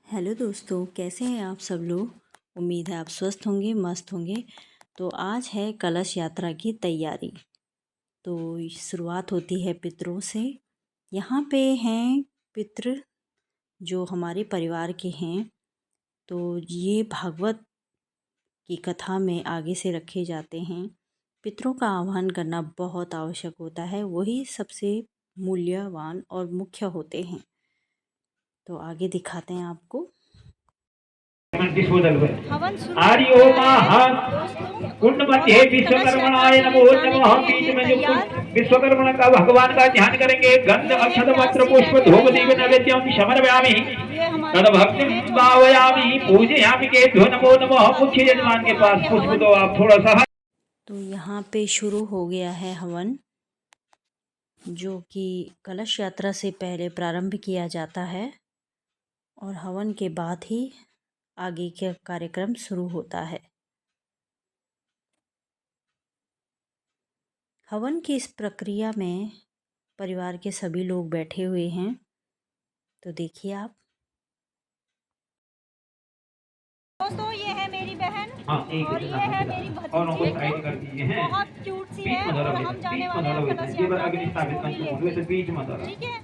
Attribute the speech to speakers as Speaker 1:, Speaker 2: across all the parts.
Speaker 1: Hello दोस्तों, कैसे हैं आप सब लोग। उम्मीद है आप स्वस्थ होंगे, मस्त होंगे। तो आज है कलश यात्रा की तैयारी। तो शुरुआत होती है पितरों से। यहाँ पे हैं पितृ जो हमारे परिवार के हैं। तो ये भागवत की कथा में आगे से रखे जाते हैं। पितरों का आह्वान करना बहुत आवश्यक होता है, वही सबसे मूल्यवान और मुख्य होते हैं। तो आगे दिखाते हैं आपको।
Speaker 2: हवन शुरू हो गया है दोस्तों,
Speaker 3: कुंड
Speaker 2: और
Speaker 3: मध्य
Speaker 2: हम कलश यात्रा
Speaker 3: विश्वकर्मणाय
Speaker 2: के
Speaker 3: नमो
Speaker 2: लिए जाने
Speaker 3: नमः।
Speaker 2: के लिए
Speaker 3: बीच
Speaker 2: हैं
Speaker 3: में जो
Speaker 2: तैयार।
Speaker 3: विश्वकर्मा का भगवान का ध्यान करेंगे। गंध
Speaker 2: ये है
Speaker 3: अक्षत
Speaker 2: व्यास
Speaker 3: पत्र
Speaker 2: जी
Speaker 3: पुष्प
Speaker 2: बैठे हैं
Speaker 3: धूप दीप
Speaker 2: यहाँ पे।
Speaker 3: नैवेद्यम समर्पयामि।
Speaker 2: ये हमारे
Speaker 3: तद
Speaker 2: बच्चे
Speaker 3: भक्तिम
Speaker 2: हैं 14
Speaker 3: भावयामि।
Speaker 2: परिवार के हैं।
Speaker 3: पूजयामि के धो नमो नमः।
Speaker 2: दिखाती
Speaker 3: मुख्य
Speaker 2: हूँ मैं
Speaker 3: यजमान
Speaker 2: आपको
Speaker 3: के पास
Speaker 2: आगे
Speaker 3: पुष्प
Speaker 2: हवन।
Speaker 3: दो आप थोड़ा सा।
Speaker 1: तो यहाँ पे शुरू हो गया है हवन, जो कि कलश यात्रा से पहले प्रारंभ किया जाता है और हवन के बाद ही आगे का कार्यक्रम शुरू होता है। हवन की इस प्रक्रिया में परिवार के सभी लोग बैठे हुए हैं। तो देखिए आप।
Speaker 2: दोस्तों ये है मेरी बहन और ये है मेरी
Speaker 3: और
Speaker 2: भतीजी।
Speaker 3: साइड कर दीजिए हैं।
Speaker 2: बहुत क्यूट सी है
Speaker 3: बीच में
Speaker 2: और
Speaker 3: धरो,
Speaker 2: हम जाने
Speaker 3: बीच में
Speaker 2: वाले हैं
Speaker 3: धरो,
Speaker 2: कलश
Speaker 3: ये बार
Speaker 2: यात्रा
Speaker 3: अग्नि
Speaker 2: पे
Speaker 3: स्थापित
Speaker 2: इसको भी
Speaker 3: कर
Speaker 2: लेके।
Speaker 3: वैसे बीच में धरो।
Speaker 2: ठीक है,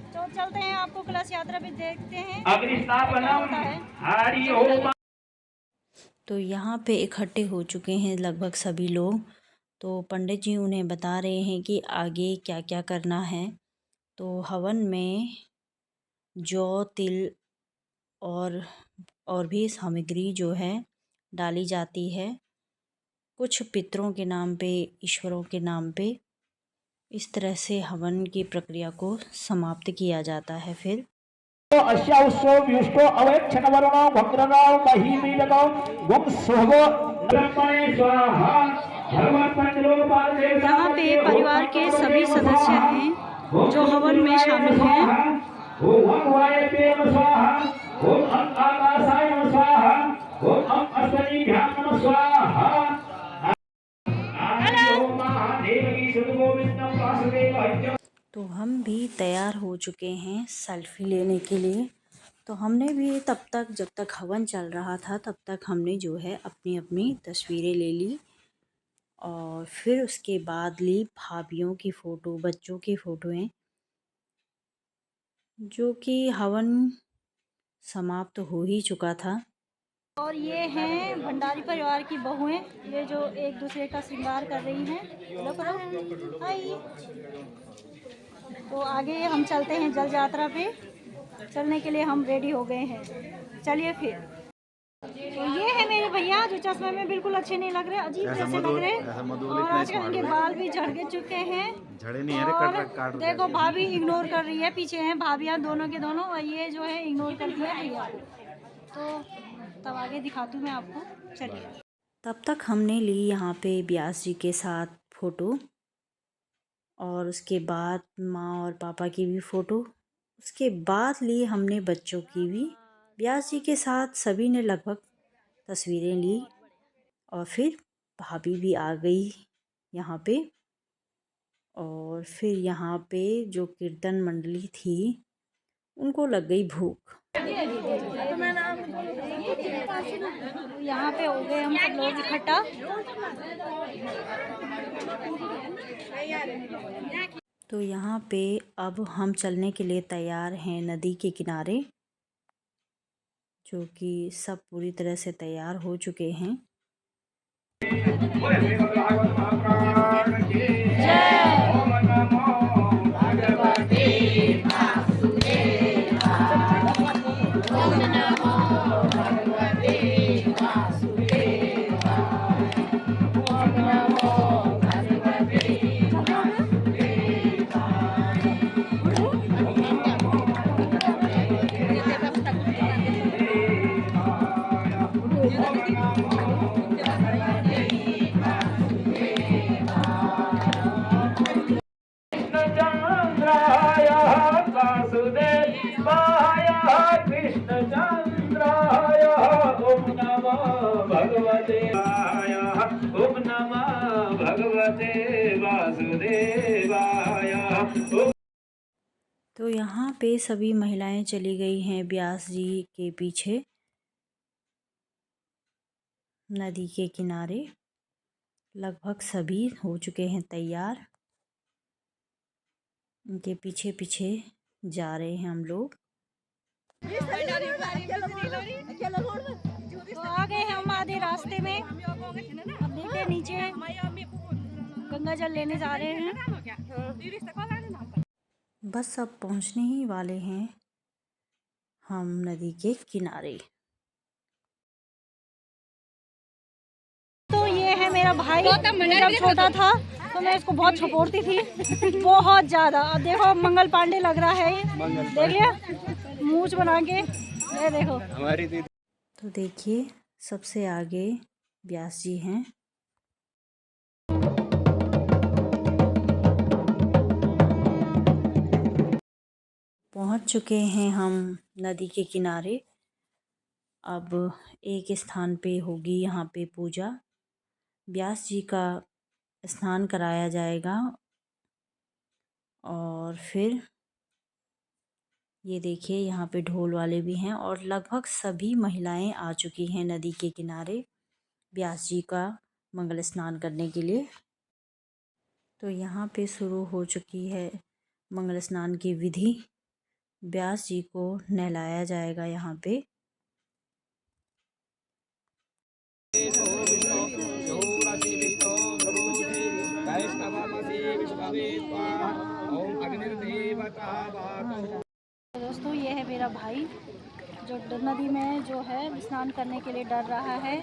Speaker 2: तो चलते हैं, आपको कलश यात्रा भी देखते हैं
Speaker 3: अग्नि
Speaker 2: आगे क्या
Speaker 3: स्थापनम
Speaker 2: होता है।
Speaker 3: हरि
Speaker 2: चलिए।
Speaker 3: ओम।
Speaker 1: तो यहाँ पे इकट्ठे हो चुके हैं लगभग सभी लोग। तो पंडित जी उन्हें बता रहे हैं कि आगे क्या क्या करना है। तो हवन में जौ, तिल और भी सामग्री जो है डाली जाती है, कुछ पितरों के नाम पे, ईश्वरों के नाम पे। इस तरह से हवन की प्रक्रिया को समाप्त किया जाता है। फिर
Speaker 3: अश्याउस्सो व्युष्टो अवैक्षणवर्णो भद्रनो महीमीलको गुम सुभगो ब्रह्मणे स्वाहा। भगवान पंचलोकपाल देवता
Speaker 2: यहाँ पे
Speaker 3: बंदे हो
Speaker 2: परिवार के सभी
Speaker 3: देव
Speaker 2: सदस्य
Speaker 3: स्वाहा।
Speaker 2: हैं
Speaker 3: ओम
Speaker 2: जो हवन में
Speaker 3: सूर्यदेवाय
Speaker 2: शामिल हैं।
Speaker 3: स्वाहा। ओम वाय देव स्वाहा। ओम आकाशाय स्वाहा। ओम अश्वनीभ्यां स्वाहा। हरि ओम महादेवकी सुरगोविंदम वासुदेव।
Speaker 1: तो हम भी तैयार हो चुके हैं सेल्फी लेने के लिए। तो हमने भी तब तक, जब तक हवन चल रहा था तब तक हमने जो है अपनी अपनी तस्वीरें ले ली। और फिर उसके बाद ली भाभीयों की फ़ोटो, बच्चों की फ़ोटोएं, जो कि हवन समाप्त हो ही चुका था।
Speaker 2: और ये हैं भंडारी परिवार की बहुएं, ये जो एक दूसरे का श्रृंगार कर रही हैं। हेलो करो, हाय। तो आगे हम चलते हैं जल यात्रा पे। चलने के लिए हम रेडी हो गए हैं। चलिए फिर। तो ये है मेरे भैया जो चश्मे में बिल्कुल अच्छे नहीं लग रहे, अजीब जैसे लग रहे। और आजकल इनके बाल भी झड़ चुके हैं।
Speaker 4: झड़े नहीं है रे,
Speaker 2: और
Speaker 4: काट
Speaker 2: देखो भाभी इग्नोर कर रही है, पीछे हैं भाभियाँ दोनों के दोनों, और ये जो है इग्नोर कर दिया भैया। तो तब आगे दिखाती हूँ मैं आपको। चलिए।
Speaker 1: तब तक हमने ली यहाँ पे व्यास जी के साथ फ़ोटो, और उसके बाद माँ और पापा की भी फ़ोटो। उसके बाद ली हमने बच्चों की भी। व्यास जी के साथ सभी ने लगभग तस्वीरें ली। और फिर भाभी भी आ गई यहाँ पे। और फिर यहाँ पे जो कीर्तन मंडली थी उनको लग गई भूख।
Speaker 2: यहाँ पे हो गए हम सब लोग इकट्ठा।
Speaker 1: तो यहाँ पे अब हम चलने के लिए तैयार हैं नदी के किनारे, जो कि सब पूरी तरह से तैयार हो चुके हैं।
Speaker 3: ओम नमः भगवते वासुदेवाय।
Speaker 1: तो यहाँ पे सभी महिलाएं चली गई हैं व्यास जी के पीछे नदी के किनारे। लगभग सभी हो चुके हैं तैयार, उनके पीछे पीछे जा रहे हैं हम लोग।
Speaker 2: तो आ गए हम आधे रास्ते में। अब देखिए नीचे गंगा जल लेने जा रहे हैं।
Speaker 1: बस अब पहुंचने ही वाले हैं हम नदी के किनारे।
Speaker 2: तो ये है मेरा भाई। जब छोटा था तो मैं इसको बहुत छपोड़ती थी बहुत ज़्यादा। अब देखो मंगल पांडे लग रहा है ये, देख लिया मूछ बना के, ये देखो हमारी दीदी।
Speaker 1: तो देखिए सबसे आगे व्यास जी हैं। पहुंच चुके हैं हम नदी के किनारे। अब एक स्थान पे होगी यहाँ पे पूजा। व्यास जी का स्नान कराया जाएगा और फिर ये देखिए यहाँ पे ढोल वाले भी हैं और लगभग सभी महिलाएं आ चुकी हैं नदी के किनारे व्यास जी का मंगल स्नान करने के लिए। तो यहाँ पे शुरू हो चुकी है मंगल स्नान की विधि। व्यास जी को नहलाया जाएगा यहाँ पे।
Speaker 2: दोस्तों ये है मेरा भाई जो नदी में जो है स्नान करने के लिए डर रहा है।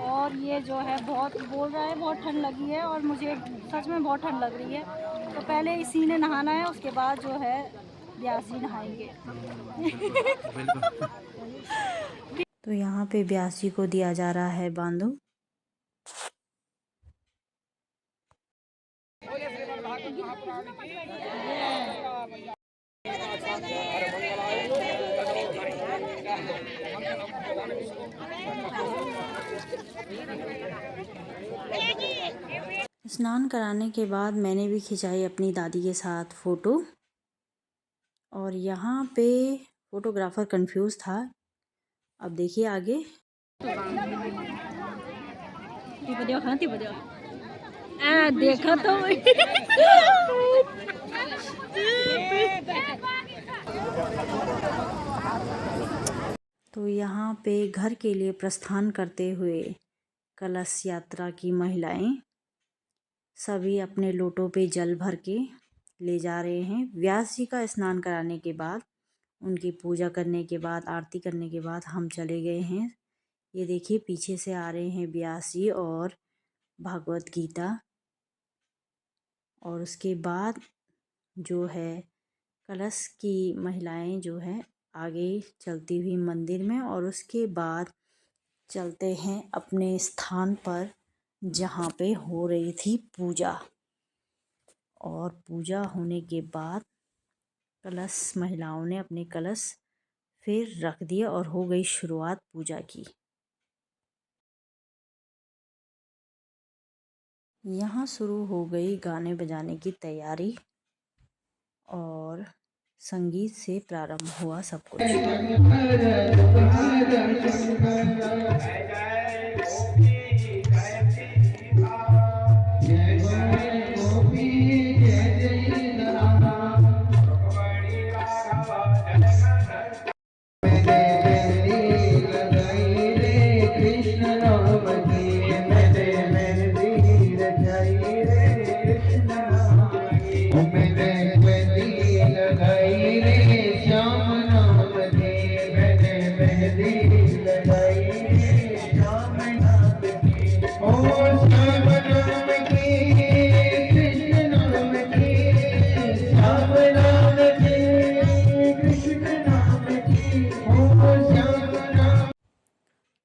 Speaker 2: और ये जो है बहुत बोल रहा है बहुत ठंड लगी है और मुझे सच में बहुत ठंड लग रही है। तो पहले इसी ने नहाना है, उसके बाद जो है व्यास जी नहाएंगे।
Speaker 1: तो यहाँ पे व्यास जी को दिया जा रहा है बांधो। स्नान कराने के बाद मैंने भी खिंचाई अपनी दादी के साथ फ़ोटो। और यहाँ पे फोटोग्राफर कंफ्यूज था। अब देखिए आगे।
Speaker 2: देखा तो
Speaker 1: तो यहाँ पे घर के लिए प्रस्थान करते हुए कलश यात्रा की महिलाएं सभी अपने लोटों पे जल भर के ले जा रहे हैं। व्यास जी का स्नान कराने के बाद, उनकी पूजा करने के बाद, आरती करने के बाद हम चले गए हैं। ये देखिए पीछे से आ रहे हैं व्यास जी और भागवत गीता। और उसके बाद जो है कलश की महिलाएं जो है आगे चलती हुई मंदिर में, और उसके बाद चलते हैं अपने स्थान पर जहाँ पे हो रही थी पूजा। और पूजा होने के बाद कलश महिलाओं ने अपने कलश फिर रख दिए और हो गई शुरुआत पूजा की। यहाँ शुरू हो गई गाने बजाने की तैयारी और संगीत से प्रारंभ हुआ सब कुछ।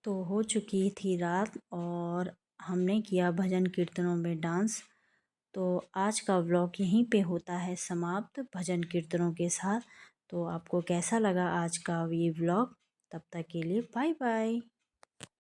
Speaker 1: तो हो चुकी थी रात और हमने किया भजन कीर्तनों में डांस। तो आज का व्लॉग यहीं पे होता है समाप्त भजन कीर्तनों के साथ। तो आपको कैसा लगा आज का ये व्लॉग? तब तक के लिए बाय बाय।